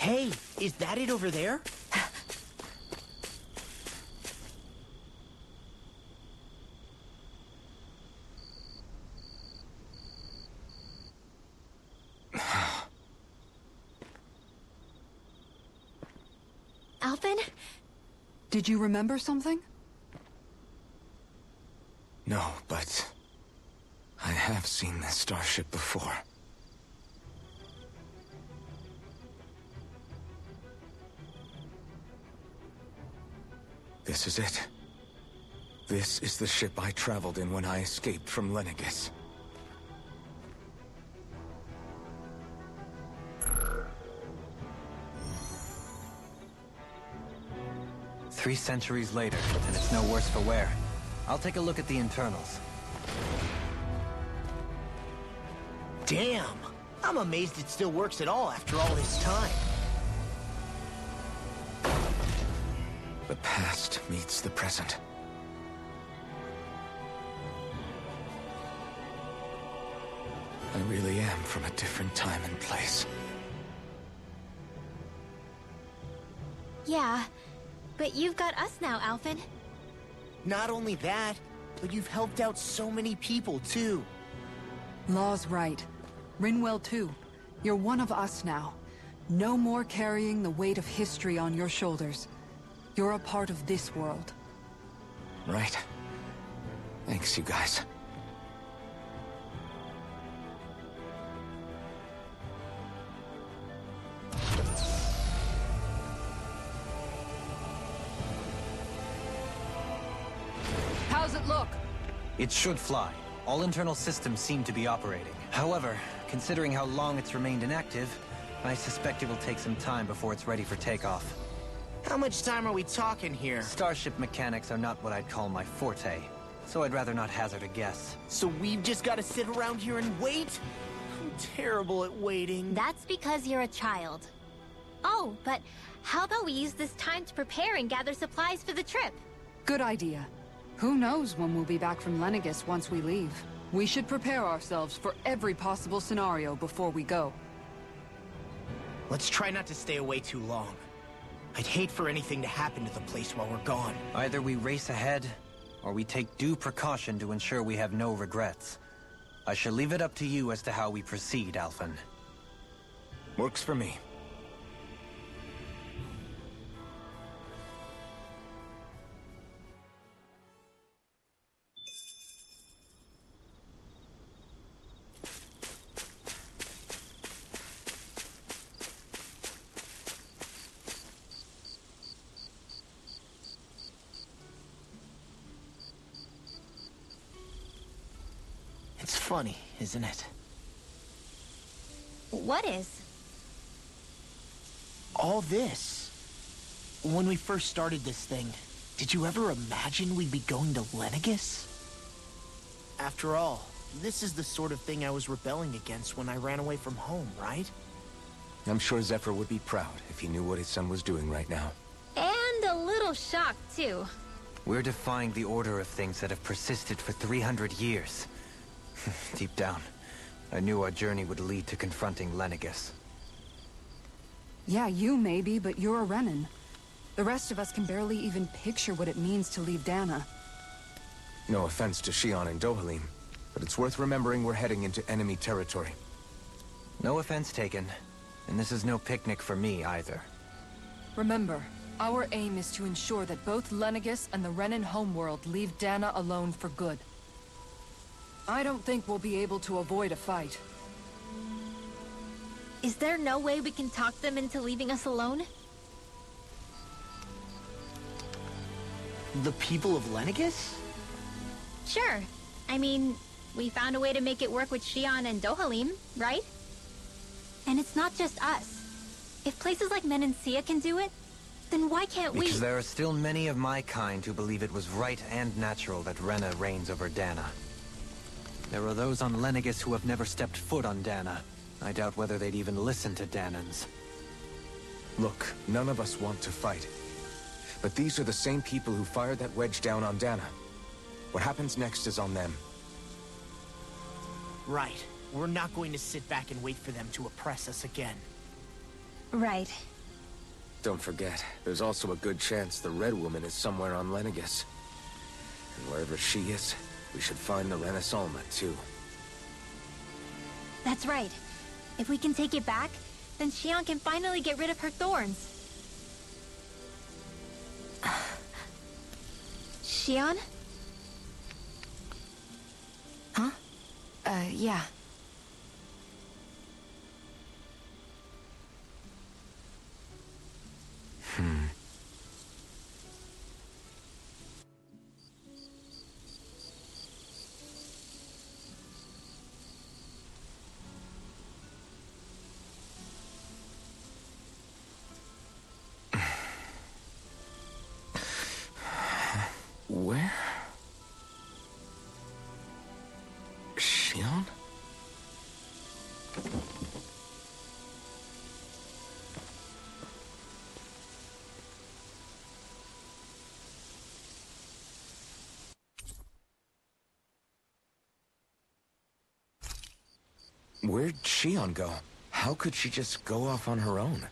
Hey, is that it over there? Alvin? Did you remember something? No, but I have seen this starship before. This is it. This is the ship I traveled in when I escaped from Lenegis. Three centuries later, and it's no worse for wear. I'll take a look at the internals. Damn! I'm amazed it still works at all after all this time. The past meets the present. I really am from a different time and place. Yeah, but you've got us now, Alvin. Not only that, but you've helped out so many people, too. Law's right. Rinwell too. You're one of us now. No more carrying the weight of history on your shoulders. You're a part of this world. Right. Thanks, you guys. How's it look? It should fly. All internal systems seem to be operating. However, considering how long it's remained inactive, I suspect it will take some time before it's ready for takeoff. How much time are we talking here? Starship mechanics are not what I'd call my forte, so I'd rather not hazard a guess. So we've just got to sit around here and wait? I'm terrible at waiting. That's because you're a child. Oh, but how about we use this time to prepare and gather supplies for the trip? Good idea. Who knows when we'll be back from Lenegis once we leave. We should prepare ourselves for every possible scenario before we go. Let's try not to stay away too long. I'd hate for anything to happen to the place while we're gone. Either we race ahead, or we take due precaution to ensure we have no regrets. I shall leave it up to you as to how we proceed, Alvin. Works for me. It's funny, isn't it? What is? All this. When we first started this thing, did you ever imagine we'd be going to Lenegis? After all, this is the sort of thing I was rebelling against when I ran away from home, right? I'm sure Zephyr would be proud if he knew what his son was doing right now. And a little shocked, too. We're defying the order of things that have persisted for 300 years. Deep down, I knew our journey would lead to confronting Lenegis. Yeah, you maybe, but you're a Renan. The rest of us can barely even picture what it means to leave Dana. No offense to Shion and Dohalim, but it's worth remembering we're heading into enemy territory. No offense taken, and this is no picnic for me either. Remember, our aim is to ensure that both Lenegis and the Renan homeworld leave Dana alone for good. I don't think we'll be able to avoid a fight. Is there no way we can talk them into leaving us alone? The people of Lenegis? Sure. I mean, we found a way to make it work with Shion and Dohalim, right? And it's not just us. If places like Menancia can do it, then why can't we? Because there are still many of my kind who believe it was right and natural that Rena reigns over Dana. There are those on Lenegis who have never stepped foot on Dana. I doubt whether they'd even listen to Danans. Look, none of us want to fight. But these are the same people who fired that wedge down on Dana. What happens next is on them. Right. We're not going to sit back and wait for them to oppress us again. Right. Don't forget, there's also a good chance the Red Woman is somewhere on Lenegis. And wherever she is, we should find the Renaissance too. That's right. If we can take it back, then Xion can finally get rid of her thorns. Xion? Huh? Yeah. Where? Xion? Where'd Xion go? How could she just go off on her own?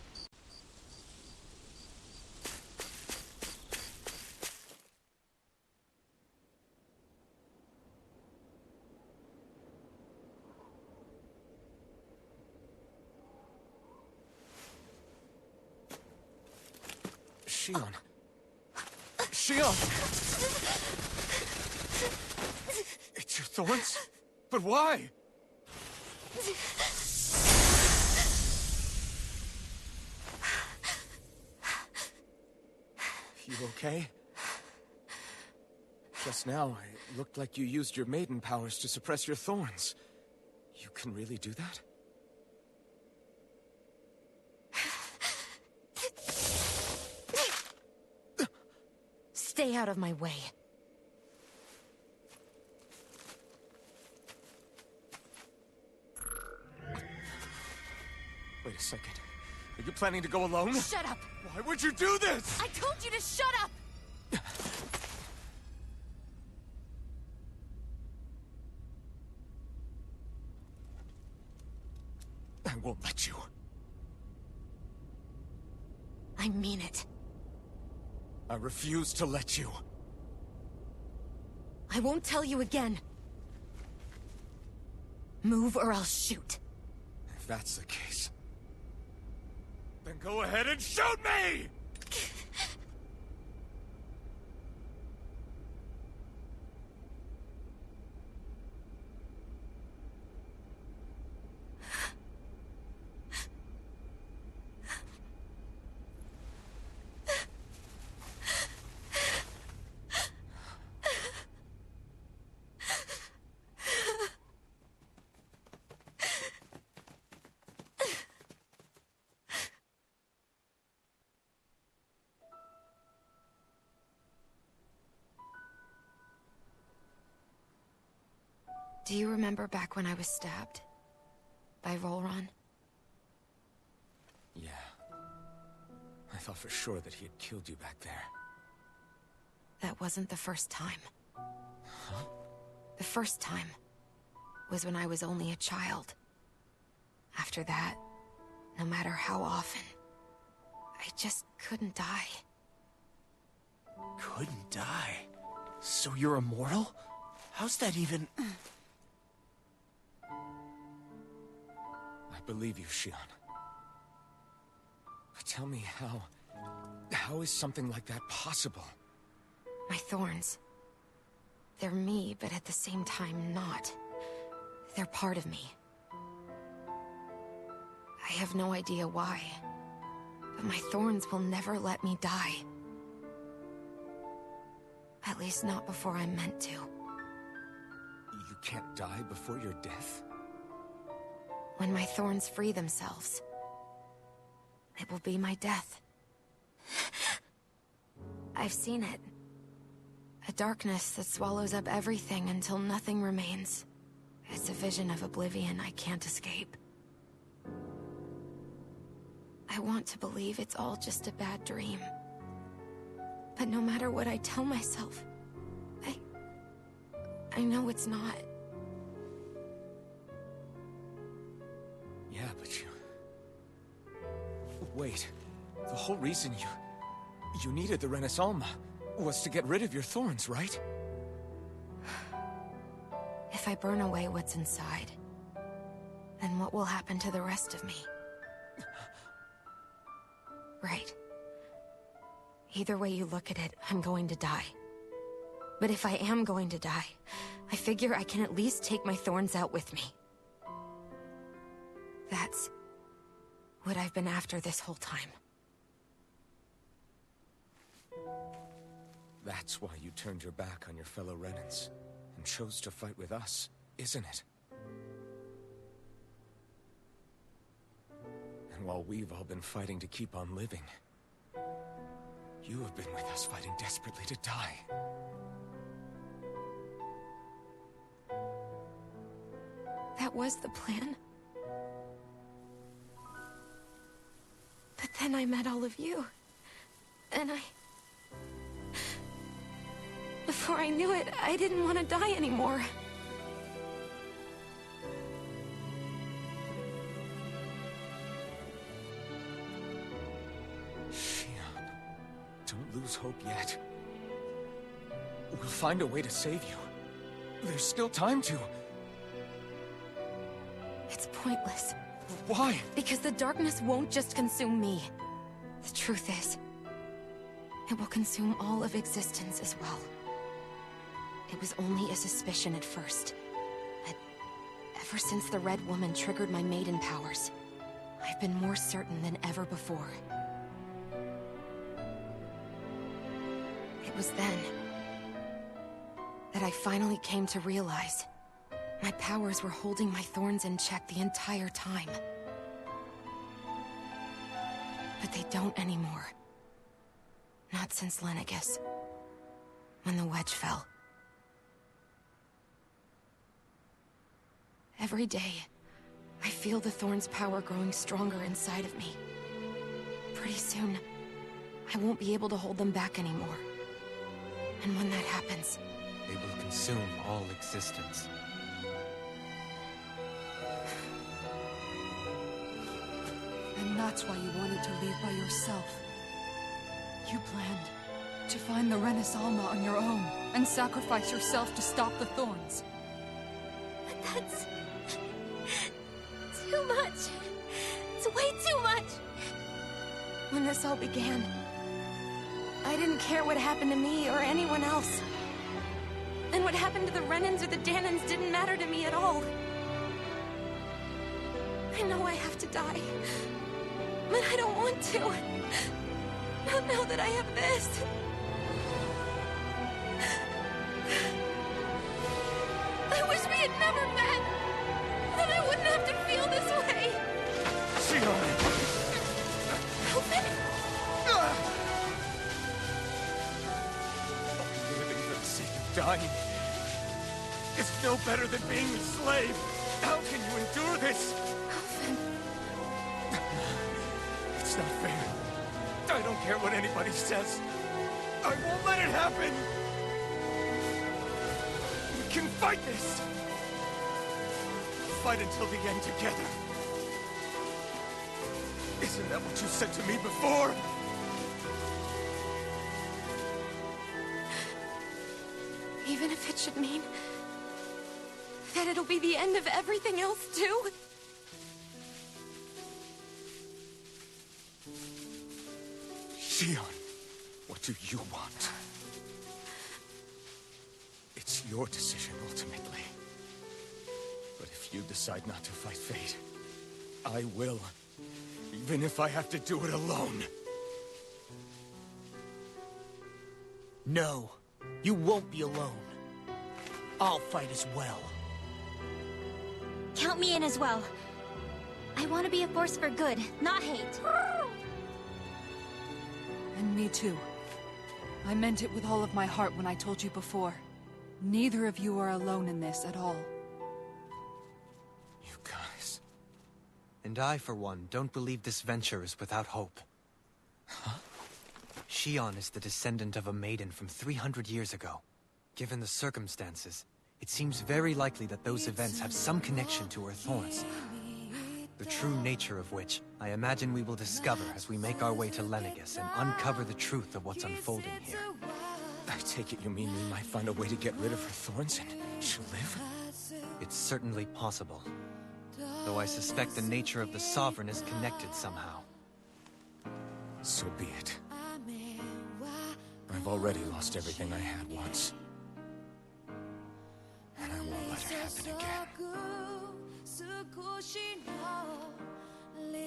Xion. Xion! It's your thorns? But why? You okay? Just now, it looked like you used your maiden powers to suppress your thorns. You can really do that? Stay out of my way. Wait a second. Are you planning to go alone? Shut up! Why would you do this? I told you to shut up! I won't let you. I mean it. I refuse to let you. I won't tell you again. Move or I'll shoot. If that's the case, then go ahead and shoot me! Do you remember back when I was stabbed? By Rolron? Yeah. I thought for sure that he had killed you back there. That wasn't the first time. Huh? The first time was when I was only a child. After that, no matter how often, I just couldn't die. Couldn't die? So you're immortal? How's that even... I believe you, Xion. But tell me how is something like that possible? My thorns. They're me, but at the same time not. They're part of me. I have no idea why, but my thorns will never let me die. At least not before I'm meant to. You can't die before your death? When my thorns free themselves, it will be my death. I've seen it. A darkness that swallows up everything until nothing remains. It's a vision of oblivion I can't escape. I want to believe it's all just a bad dream. But no matter what I tell myself, I know it's not. Yeah, but you... Wait. The whole reason you needed the Renaissance was to get rid of your thorns, right? If I burn away what's inside, then what will happen to the rest of me? Right. Either way you look at it, I'm going to die. But if I am going to die, I figure I can at least take my thorns out with me. That's what I've been after this whole time. That's why you turned your back on your fellow Renans and chose to fight with us, isn't it? And while we've all been fighting to keep on living, you have been with us fighting desperately to die. That was the plan. But then I met all of you. And before I knew it, I didn't want to die anymore. Shion, don't lose hope yet. We'll find a way to save you. There's still time to. It's pointless. Why? Because the darkness won't just consume me. The truth is, it will consume all of existence as well. It was only a suspicion at first, but ever since the Red Woman triggered my maiden powers, I've been more certain than ever before. It was then that I finally came to realize my powers were holding my thorns in check the entire time. But they don't anymore. Not since Lenegis, when the wedge fell. Every day, I feel the thorn's power growing stronger inside of me. Pretty soon, I won't be able to hold them back anymore. And when that happens, They will consume all existence. And that's why you wanted to leave by yourself. You planned to find the Renaissance on your own and sacrifice yourself to stop the thorns. but that's too much. It's way too much. When this all began, I didn't care what happened to me or anyone else. And what happened to the Renans or the Danans didn't matter to me at all. I know I have to die, but I don't want to. Not now that I have this. I wish we had never met. Then I wouldn't have to feel this way. Shion! Elvin? Living for the sake of dying is no better than being a slave. How can you endure this? Elvin. It's not fair. I don't care what anybody says. I won't let it happen. We can fight this. Fight until the end together. Isn't that what you said to me before? Even if it should mean that it'll be the end of everything else, too? Shion, what do you want? It's your decision, ultimately. But if you decide not to fight fate, I will. Even if I have to do it alone. No, you won't be alone. I'll fight as well. Count me in as well. I want to be a force for good, not hate. And me too. I meant it with all of my heart when I told you before. Neither of you are alone in this at all. You guys... And I, for one, don't believe this venture is without hope. Huh? Shion is the descendant of a maiden from 300 years ago. Given the circumstances, it seems very likely that those events have some connection to her thorns. The true nature of which, I imagine we will discover as we make our way to Lenegis and uncover the truth of what's unfolding here. I take it you mean we might find a way to get rid of her thorns and she'll live? It's certainly possible. Though I suspect the nature of the Sovereign is connected somehow. So be it. I've already lost everything I had once. And I won't let it happen again.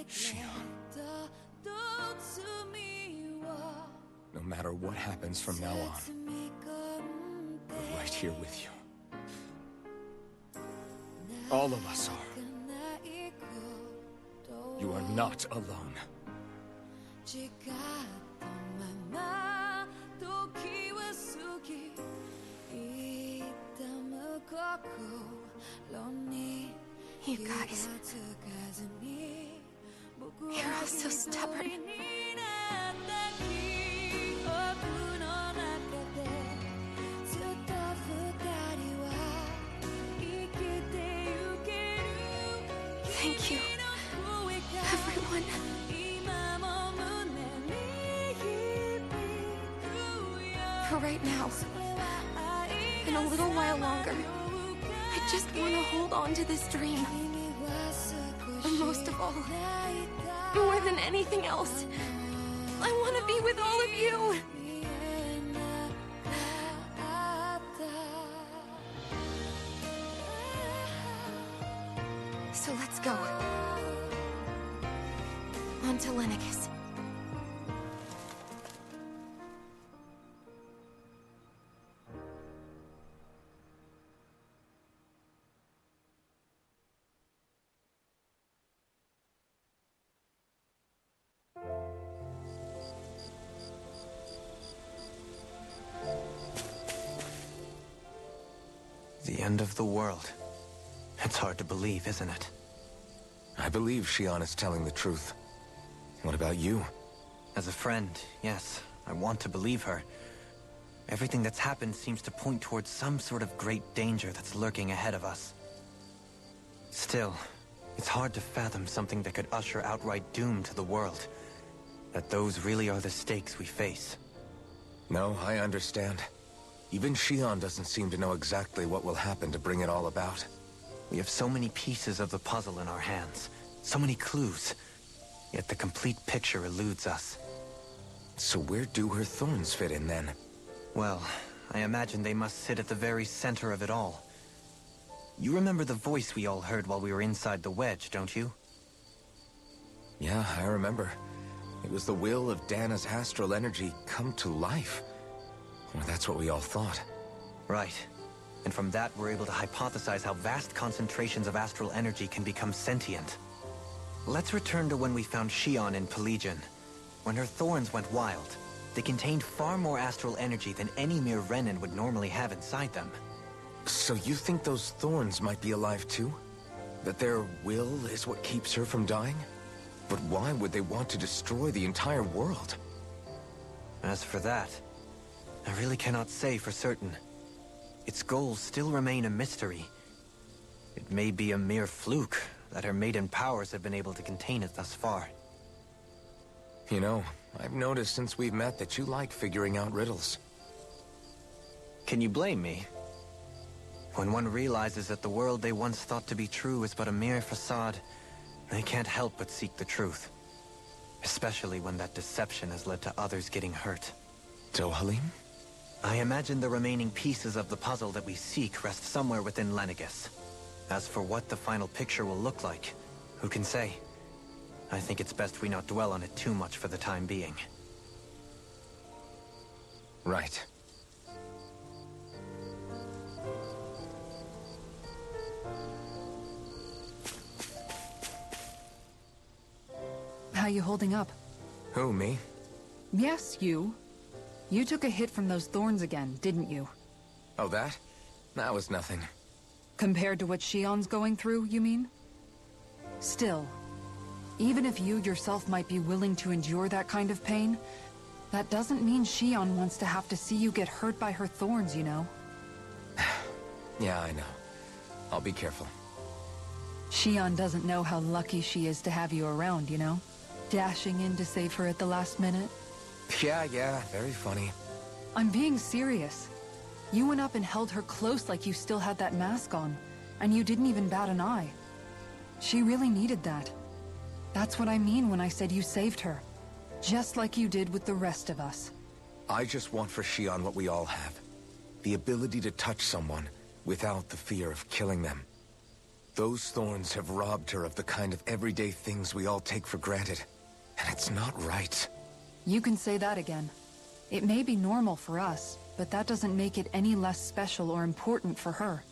Shion. No matter what happens from now on, we're right here with you. All of us are. You are not alone. You guys. You're all so stubborn. Thank you, everyone. For right now, and a little while longer, I just want to hold on to this dream. And most of all, more than anything else, I want to be with all of you. So let's go. On to Lenegis. The end of the world. It's hard to believe, isn't it? I believe Shion is telling the truth. What about you? As a friend, yes, I want to believe her. Everything that's happened seems to point towards some sort of great danger that's lurking ahead of us. Still, it's hard to fathom something that could usher outright doom to the world. That those really are the stakes we face. No, I understand. Even Shion doesn't seem to know exactly what will happen to bring it all about. We have so many pieces of the puzzle in our hands, so many clues, yet the complete picture eludes us. So where do her thorns fit in then? Well, I imagine they must sit at the very center of it all. You remember the voice we all heard while we were inside the wedge, don't you? Yeah, I remember. It was the will of Dana's astral energy come to life. Well, that's what we all thought. Right. And from that, we're able to hypothesize how vast concentrations of astral energy can become sentient. Let's return to when we found Shion in Pelegion. When her thorns went wild, they contained far more astral energy than any mere Renin would normally have inside them. So you think those thorns might be alive too? That their will is what keeps her from dying? But why would they want to destroy the entire world? As for that, I really cannot say for certain. Its goals still remain a mystery. It may be a mere fluke that her maiden powers have been able to contain it thus far. You know, I've noticed since we've met that you like figuring out riddles. Can you blame me? When one realizes that the world they once thought to be true is but a mere facade, they can't help but seek the truth. Especially when that deception has led to others getting hurt. Dohalim? I imagine the remaining pieces of the puzzle that we seek rest somewhere within Lenegis. As for what the final picture will look like, who can say? I think it's best we not dwell on it too much for the time being. Right. How you holding up? Who, me? Yes, you. You took a hit from those thorns again, didn't you? Oh, that? That was nothing. Compared to what Shion's going through, you mean? Still, even if you yourself might be willing to endure that kind of pain, that doesn't mean Shion wants to have to see you get hurt by her thorns, you know? Yeah, I know. I'll be careful. Shion doesn't know how lucky she is to have you around, you know? Dashing in to save her at the last minute. Yeah, very funny. I'm being serious. You went up and held her close like you still had that mask on, and you didn't even bat an eye. She really needed that. That's what I mean when I said you saved her. Just like you did with the rest of us. I just want for Shion what we all have. The ability to touch someone without the fear of killing them. Those thorns have robbed her of the kind of everyday things we all take for granted. And it's not right. You can say that again. It may be normal for us, but that doesn't make it any less special or important for her.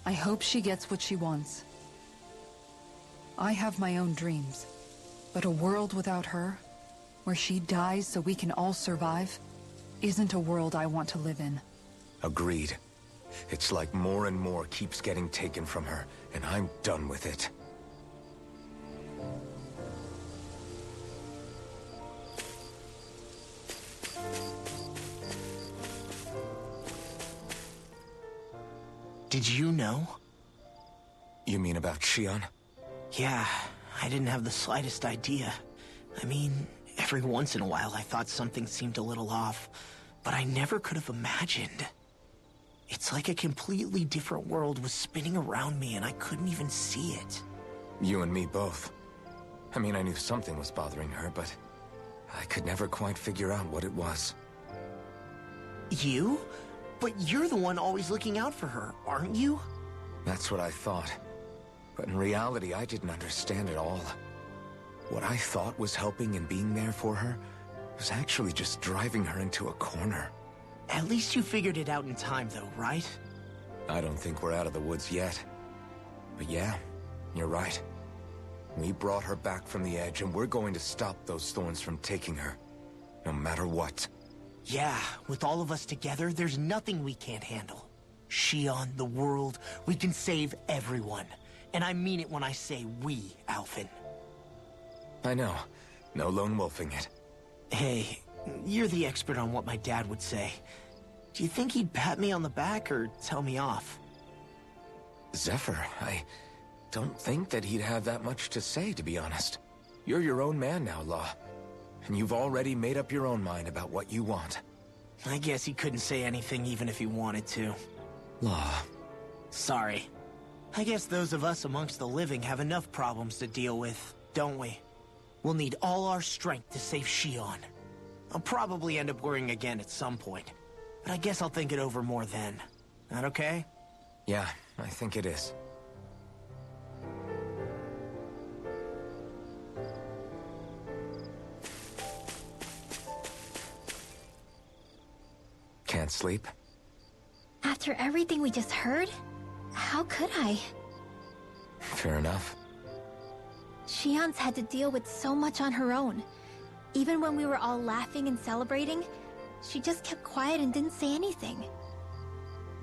I hope she gets what she wants. I have my own dreams, but a world without her, where she dies so we can all survive, isn't a world I want to live in. Agreed. It's like more and more keeps getting taken from her, and I'm done with it. Did you know? You mean about Shion? Yeah, I didn't have the slightest idea. I mean, every once in a while I thought something seemed a little off, but I never could have imagined. It's like a completely different world was spinning around me and I couldn't even see it. You and me both. I mean, I knew something was bothering her, but I could never quite figure out what it was. You? But you're the one always looking out for her, aren't you? That's what I thought. But in reality, I didn't understand it all. What I thought was helping and being there for her was actually just driving her into a corner. At least you figured it out in time, though, right? I don't think we're out of the woods yet. But yeah, you're right. We brought her back from the edge, and we're going to stop those thorns from taking her. No matter what. Yeah, with all of us together, there's nothing we can't handle. Shion, the world, we can save everyone. And I mean it when I say we, Alphen. I know. No lone wolfing it. Hey, you're the expert on what my dad would say. Do you think he'd pat me on the back or tell me off? Zephyr, I don't think that he'd have that much to say, to be honest. You're your own man now, Law. And you've already made up your own mind about what you want. I guess he couldn't say anything even if he wanted to. Law. Sorry. I guess those of us amongst the living have enough problems to deal with, don't we? We'll need all our strength to save Shion. I'll probably end up worrying again at some point. But I guess I'll think it over more then. That okay? Yeah, I think it is. Can't sleep? After everything we just heard, how could I? Fair enough. Shion's had to deal with so much on her own. Even when we were all laughing and celebrating, she just kept quiet and didn't say anything.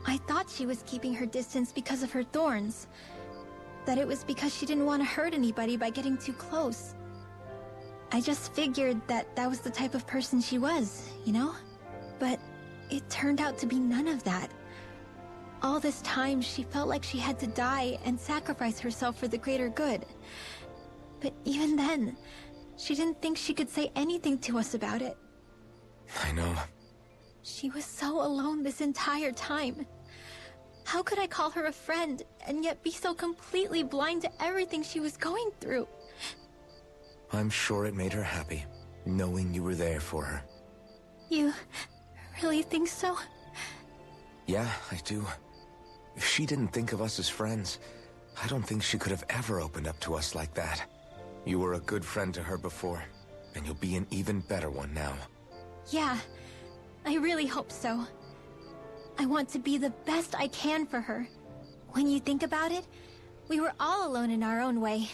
I thought she was keeping her distance because of her thorns. That it was because she didn't want to hurt anybody by getting too close. I just figured that that was the type of person she was, you know? But it turned out to be none of that. All this time, she felt like she had to die and sacrifice herself for the greater good. But even then, she didn't think she could say anything to us about it. I know. She was so alone this entire time. How could I call her a friend and yet be so completely blind to everything she was going through? I'm sure it made her happy, knowing you were there for her. You really think so? Yeah, I do. If she didn't think of us as friends, I don't think she could have ever opened up to us like that. You were a good friend to her before, and you'll be an even better one now. Yeah, I really hope so. I want to be the best I can for her. When you think about it, we were all alone in our own way.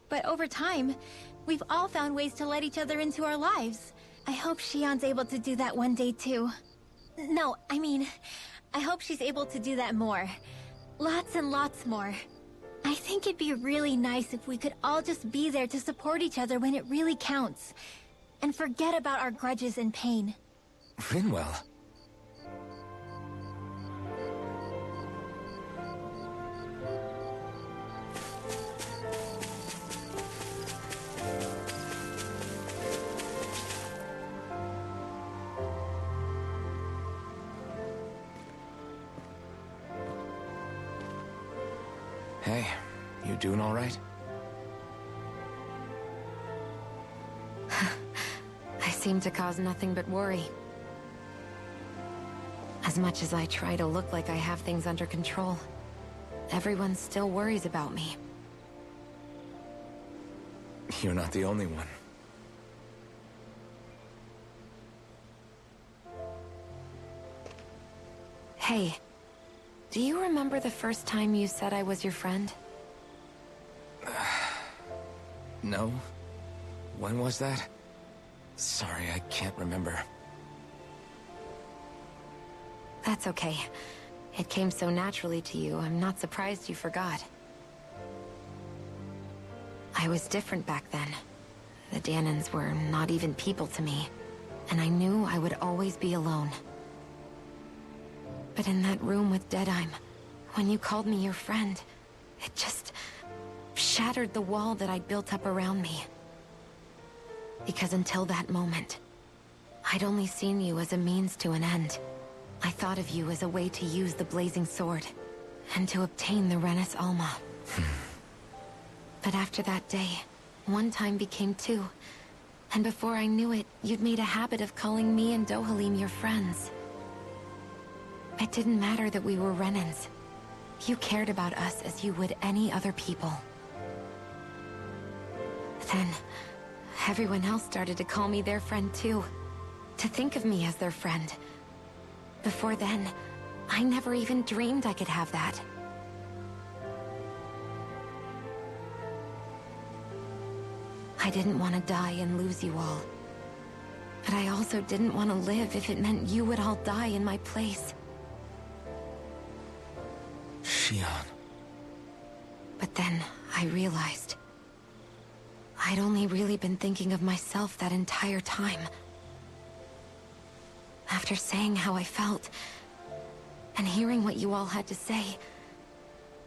But over time, we've all found ways to let each other into our lives. I hope Shion's able to do that one day too. No, I mean, I hope she's able to do that more. Lots and lots more. I think it'd be really nice if we could all just be there to support each other when it really counts. And forget about our grudges and pain. Rinwell. Hey, you doing all right? I seem to cause nothing but worry. As much as I try to look like I have things under control, everyone still worries about me. You're not the only one. Hey, do you remember the first time you said I was your friend? No? When was that? Sorry, I can't remember. That's okay. It came so naturally to you, I'm not surprised you forgot. I was different back then. The Danans were not even people to me, and I knew I would always be alone. But in that room with Deadime, when you called me your friend, it just shattered the wall that I'd built up around me. Because until that moment, I'd only seen you as a means to an end. I thought of you as a way to use the blazing sword, and to obtain the Renis Alma. But after that day, one time became two, and before I knew it, you'd made a habit of calling me and Dohalim your friends. It didn't matter that we were Renans. You cared about us as you would any other people. Then, everyone else started to call me their friend too. To think of me as their friend. Before then, I never even dreamed I could have that. I didn't want to die and lose you all. But I also didn't want to live if it meant you would all die in my place. Shion. But then, I realized I'd only really been thinking of myself that entire time. After saying how I felt, and hearing what you all had to say,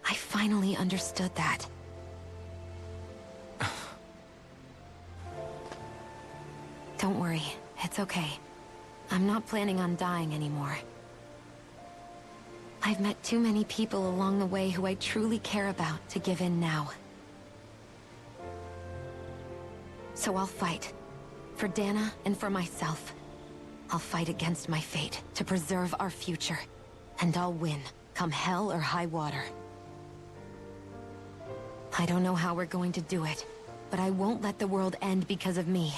I finally understood that. Don't worry, it's okay. I'm not planning on dying anymore. I've met too many people along the way who I truly care about to give in now. So I'll fight. For Dana and for myself. I'll fight against my fate to preserve our future. And I'll win, come hell or high water. I don't know how we're going to do it, but I won't let the world end because of me.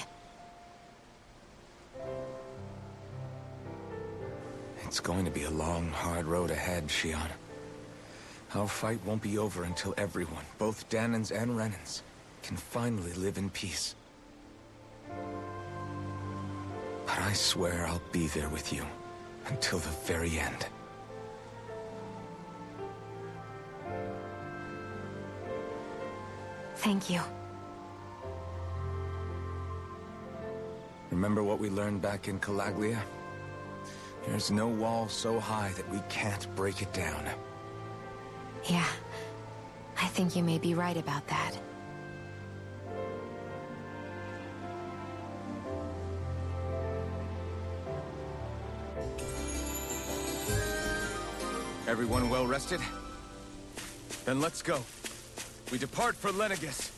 It's going to be a long, hard road ahead, Shion. Our fight won't be over until everyone, both Danans and Renans, can finally live in peace. But I swear I'll be there with you, until the very end. Thank you. Remember what we learned back in Calaglia? There's no wall so high that we can't break it down. Yeah, I think you may be right about that. Everyone well rested? Then let's go. We depart for Lenegis.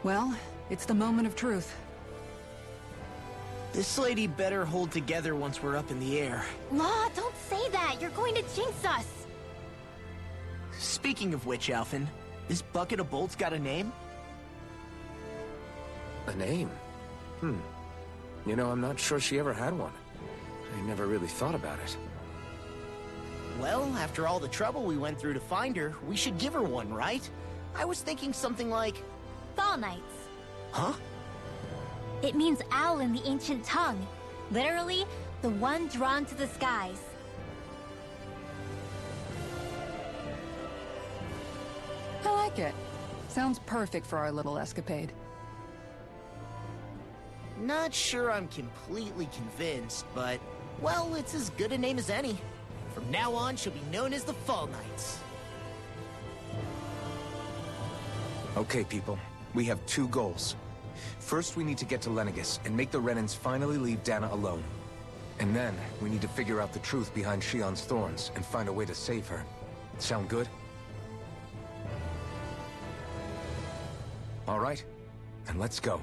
Well, it's the moment of truth. This lady better hold together once we're up in the air. Law, don't say that! You're going to jinx us! Speaking of which, Alphen, this bucket of bolts got a name? A name? You know, I'm not sure she ever had one. I never really thought about it. Well, after all the trouble we went through to find her, we should give her one, right? I was thinking something like... Fall Knights. Huh? It means owl in the ancient tongue. Literally, the one drawn to the skies. I like it. Sounds perfect for our little escapade. Not sure I'm completely convinced, but... well, it's as good a name as any. From now on, she'll be known as the Fall Knights. Okay, people. We have two goals. First, we need to get to Lenegis and make the Renans finally leave Dana alone. And then, we need to figure out the truth behind Shion's thorns and find a way to save her. Sound good? All right, then let's go.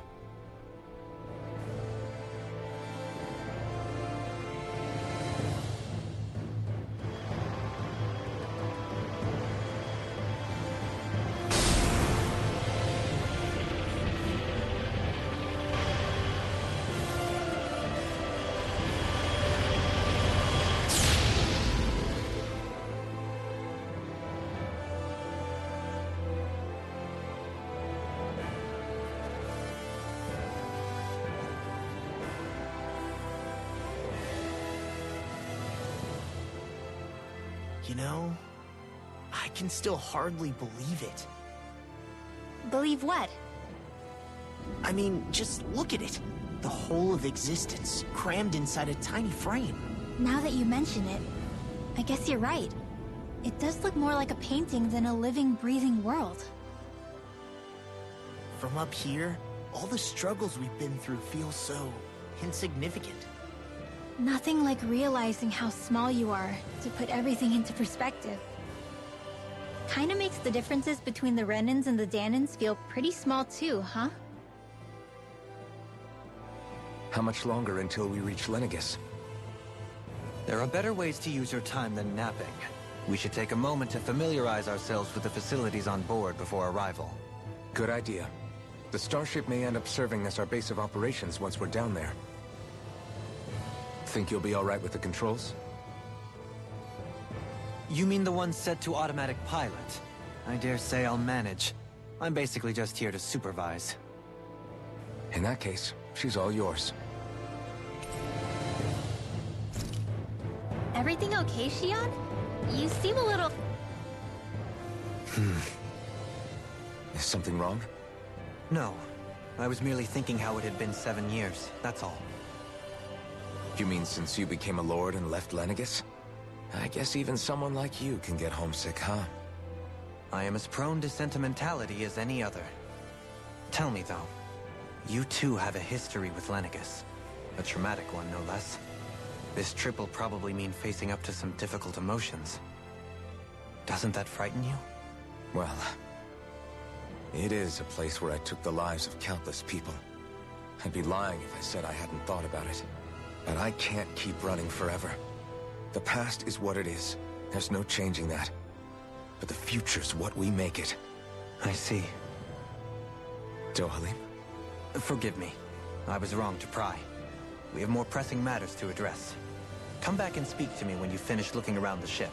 You know, I can still hardly believe it. Believe what? I mean, just look at it. The whole of existence, crammed inside a tiny frame. Now that you mention it, I guess you're right. It does look more like a painting than a living, breathing world. From up here, all the struggles we've been through feel so insignificant. Nothing like realizing how small you are to put everything into perspective. Kinda makes the differences between the Renans and the Danans feel pretty small too, huh? How much longer until we reach Lenegis? There are better ways to use your time than napping. We should take a moment to familiarize ourselves with the facilities on board before arrival. Good idea. The starship may end up serving as our base of operations once we're down there. Think you'll be all right with the controls? You mean the one set to automatic pilot? I dare say I'll manage. I'm basically just here to supervise. In that case, she's all yours. Everything okay, Shion? You seem a little... Is something wrong? No. I was merely thinking how it had been 7 years, that's all. You mean since you became a lord and left Lenegis? I guess even someone like you can get homesick, huh? I am as prone to sentimentality as any other. Tell me, though, you too have a history with Lenegis. A traumatic one, no less. This trip will probably mean facing up to some difficult emotions. Doesn't that frighten you? Well, it is a place where I took the lives of countless people. I'd be lying if I said I hadn't thought about it. But I can't keep running forever. The past is what it is. There's no changing that. But the future's what we make it. I see. Dohalim? Forgive me. I was wrong to pry. We have more pressing matters to address. Come back and speak to me when you finish looking around the ship.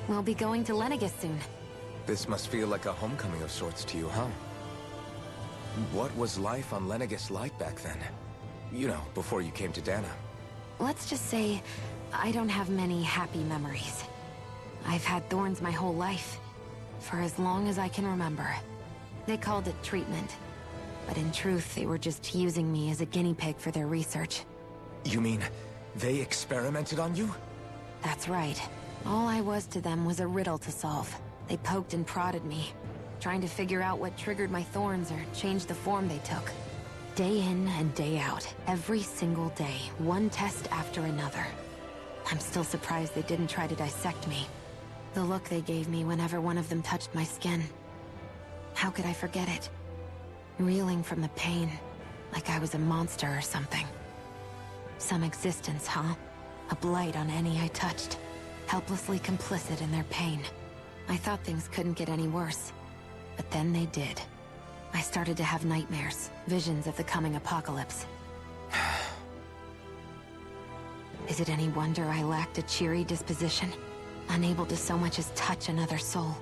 We'll be going to Lenegis soon. This must feel like a homecoming of sorts to you, huh? What was life on Lenegis like back then? You know, before you came to Dana. Let's just say, I don't have many happy memories. I've had thorns my whole life. For as long as I can remember. They called it treatment. But in truth, they were just using me as a guinea pig for their research. You mean, they experimented on you? That's right. All I was to them was a riddle to solve. They poked and prodded me, trying to figure out what triggered my thorns or changed the form they took. Day in and day out, every single day, one test after another. I'm still surprised they didn't try to dissect me. The look they gave me whenever one of them touched my skin. How could I forget it? Reeling from the pain, like I was a monster or something. Some existence, huh? A blight on any I touched. Helplessly complicit in their pain. I thought things couldn't get any worse. But then they did. I started to have nightmares, visions of the coming apocalypse. Is it any wonder I lacked a cheery disposition? Unable to so much as touch another soul.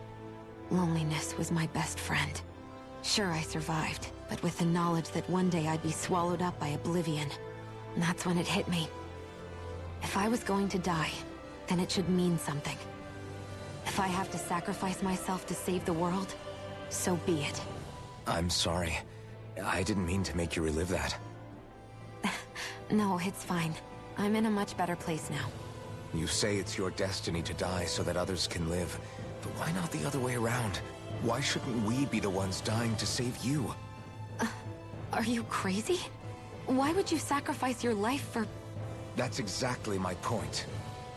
Loneliness was my best friend. Sure, I survived, but with the knowledge that one day I'd be swallowed up by oblivion. And that's when it hit me. If I was going to die, then it should mean something. If I have to sacrifice myself to save the world, So be it. I'm sorry. I didn't mean to make you relive that. No, it's fine. I'm in a much better place now. You say it's your destiny to die so that others can live. But why not the other way around? Why shouldn't we be the ones dying to save you? Are you crazy? Why would you sacrifice your life for... That's exactly my point.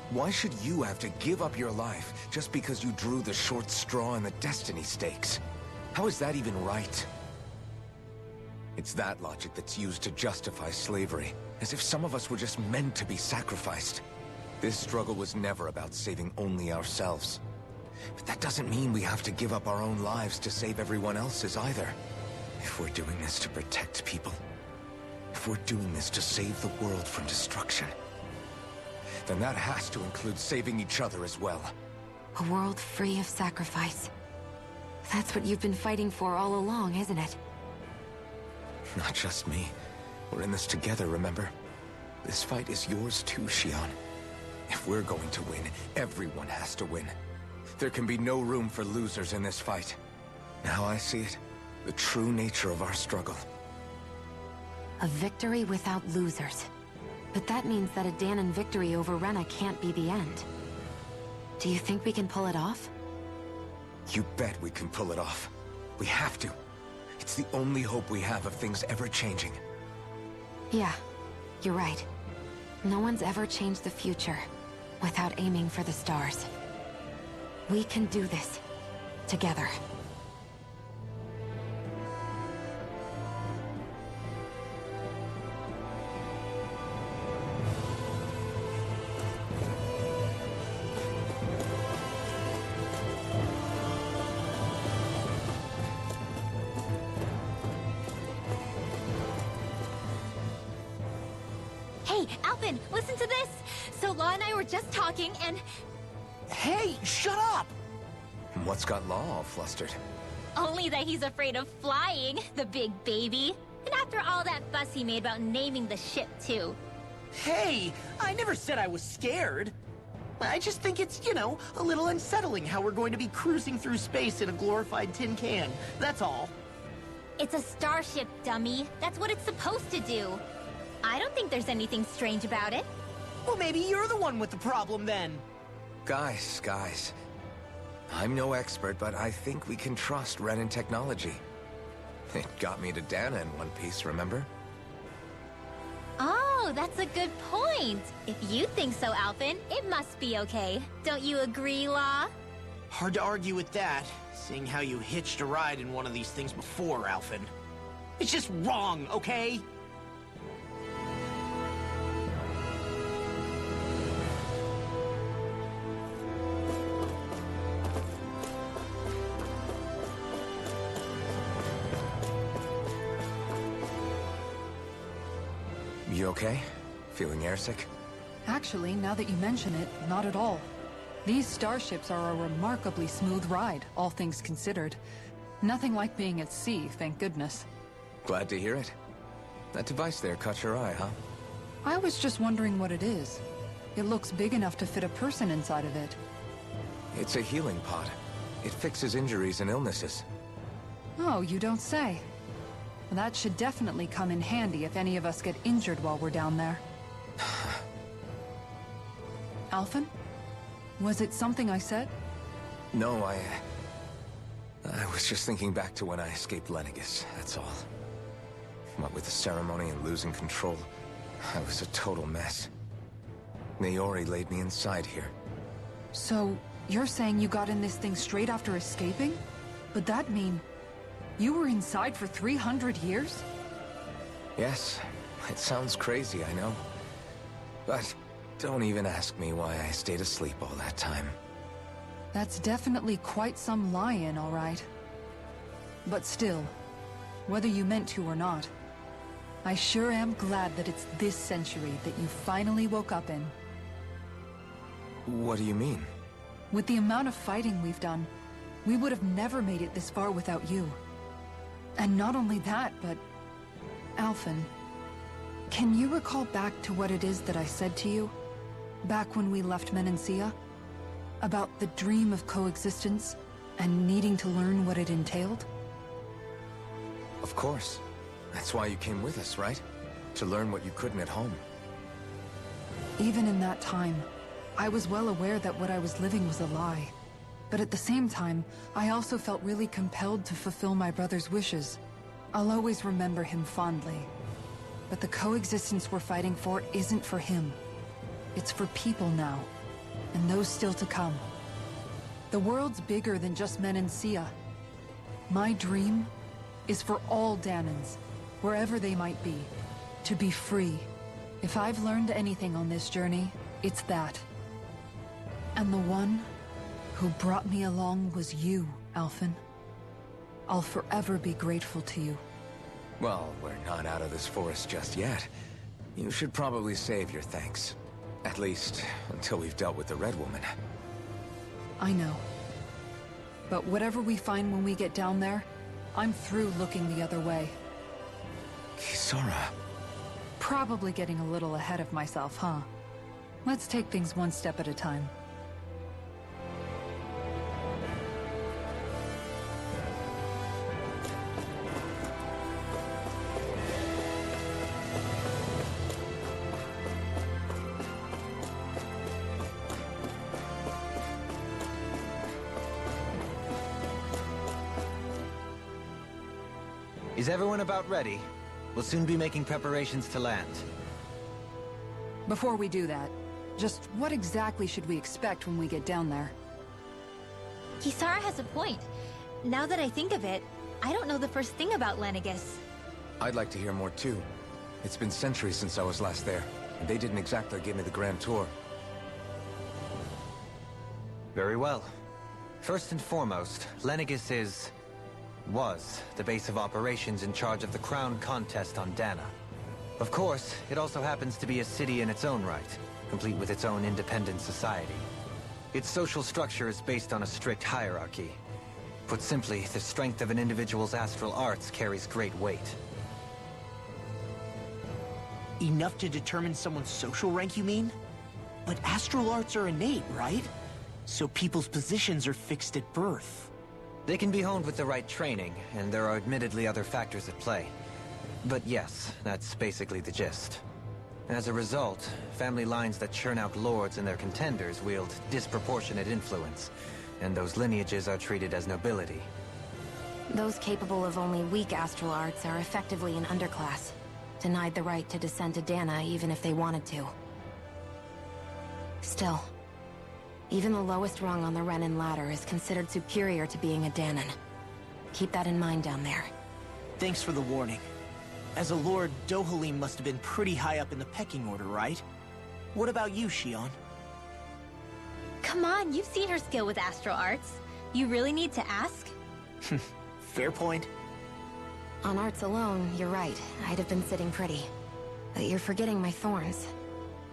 Why should you have to give up your life just because you drew the short straw in the destiny stakes? How is that even right? It's that logic that's used to justify slavery, as if some of us were just meant to be sacrificed. This struggle was never about saving only ourselves. But that doesn't mean we have to give up our own lives to save everyone else's either. If we're doing this to protect people, if we're doing this to save the world from destruction, then that has to include saving each other as well. A world free of sacrifice. That's what you've been fighting for all along, isn't it? Not just me. We're in this together, remember? This fight is yours too, Shion. If we're going to win, everyone has to win. There can be no room for losers in this fight. Now I see it. The true nature of our struggle. A victory without losers. But that means that a Danon victory over Rena can't be the end. Do you think we can pull it off? You bet we can pull it off. We have to. It's the only hope we have of things ever changing. Yeah, you're right. No one's ever changed the future without aiming for the stars. We can do this. Together. Hey, Alphen, listen to this! So Law and I were just talking and... Hey, shut up! What's got Law all flustered? Only that he's afraid of flying, the big baby. And after all that fuss he made about naming the ship, too. Hey, I never said I was scared. I just think it's, you know, a little unsettling how we're going to be cruising through space in a glorified tin can. That's all. It's a starship, dummy. That's what it's supposed to do. I don't think there's anything strange about it. Well, maybe you're the one with the problem then. Guys. I'm no expert, but I think we can trust Renan technology. It got me to Dana in one piece, remember? Oh, that's a good point. If you think so, Alphen, it must be okay. Don't you agree, Law? Hard to argue with that, seeing how you hitched a ride in one of these things before, Alphen. It's just wrong, okay? You okay? Feeling airsick? Actually, now that you mention it, not at all. These starships are a remarkably smooth ride, all things considered. Nothing like being at sea, thank goodness. Glad to hear it. That device there caught your eye, huh? I was just wondering what it is. It looks big enough to fit a person inside of it. It's a healing pod. It fixes injuries and illnesses. Oh, you don't say. That should definitely come in handy if any of us get injured while we're down there. Alphen? Was it something I said? No, I was just thinking back to when I escaped Lenegis, that's all. What with the ceremony and losing control, I was a total mess. Naori laid me inside here. So, you're saying you got in this thing straight after escaping? Would that mean you were inside for 300 years? Yes, it sounds crazy, I know. But don't even ask me why I stayed asleep all that time. That's definitely quite some lie-in, all right. But still, whether you meant to or not, I sure am glad that it's this century that you finally woke up in. What do you mean? With the amount of fighting we've done, we would have never made it this far without you. And not only that, but... Alphen, can you recall back to what it is that I said to you? Back when we left Menancia? About the dream of coexistence? and needing to learn what it entailed? Of course. That's why you came with us, right? To learn what you couldn't at home. Even in that time, I was well aware that what I was living was a lie. But at the same time, I also felt really compelled to fulfill my brother's wishes. I'll always remember him fondly. But the coexistence we're fighting for isn't for him. It's for people now, and those still to come. The world's bigger than just Menancia. My dream is for all Danans, wherever they might be, to be free. If I've learned anything on this journey, it's that. And the one who brought me along was you, Alphen. I'll forever be grateful to you. Well, we're not out of this forest just yet. You should probably save your thanks. At least, until we've dealt with the Red Woman. I know. But whatever we find when we get down there, I'm through looking the other way. Kisara. Probably getting a little ahead of myself, huh? Let's take things one step at a time. Is everyone about ready? We'll soon be making preparations to land. Before we do that, just what exactly should we expect when we get down there? Kisara has a point. Now that I think of it, I don't know the first thing about Lenegis. I'd like to hear more too. It's been centuries since I was last there, and they didn't exactly give me the grand tour. Very well. First and foremost, Lenegis was the base of operations in charge of the crown contest on Dana. Of course, it also happens to be a city in its own right, complete with its own independent society. Its social structure is based on a strict hierarchy. Put simply, the strength of an individual's astral arts carries great weight. Enough to determine someone's social rank, you mean? But astral arts are innate, right? So people's positions are fixed at birth. They can be honed with the right training, and there are admittedly other factors at play. But yes, that's basically the gist. As a result, family lines that churn out lords and their contenders wield disproportionate influence, and those lineages are treated as nobility. Those capable of only weak astral arts are effectively an underclass, denied the right to descend to Dana even if they wanted to. Still, even the lowest rung on the Renan ladder is considered superior to being a Danan. Keep that in mind down there. Thanks for the warning. As a lord, Dohalim must have been pretty high up in the pecking order, right? What about you, Shion? Come on, you've seen her skill with astral arts. You really need to ask? Fair point. On arts alone, you're right. I'd have been sitting pretty. But you're forgetting my thorns.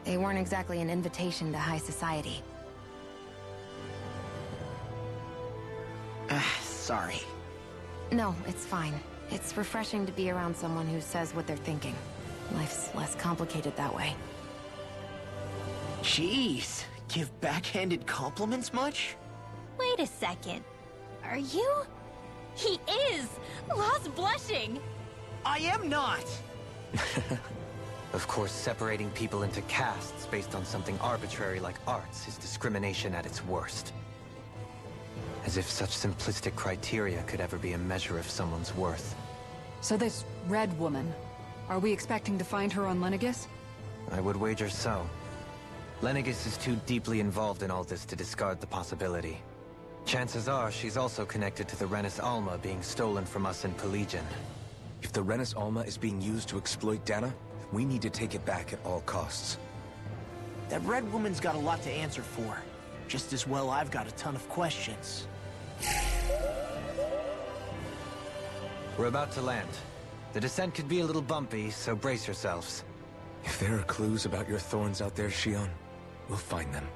They weren't exactly an invitation to high society. Sorry. No, it's fine. It's refreshing to be around someone who says what they're thinking. Life's less complicated that way. Jeez, give backhanded compliments much? Wait a second. Are you? He is! Lost blushing! I am not! Of course, separating people into castes based on something arbitrary like arts is discrimination at its worst. As if such simplistic criteria could ever be a measure of someone's worth. So this Red Woman, are we expecting to find her on Lenegis? I would wager so. Lenegis is too deeply involved in all this to discard the possibility. Chances are she's also connected to the Renis Alma being stolen from us in Pelegion. If the Renis Alma is being used to exploit Dana, we need to take it back at all costs. That Red Woman's got a lot to answer for. Just as well I've got a ton of questions. We're about to land. The descent could be a little bumpy, so brace yourselves. If there are clues about your thorns out there, Shion, we'll find them.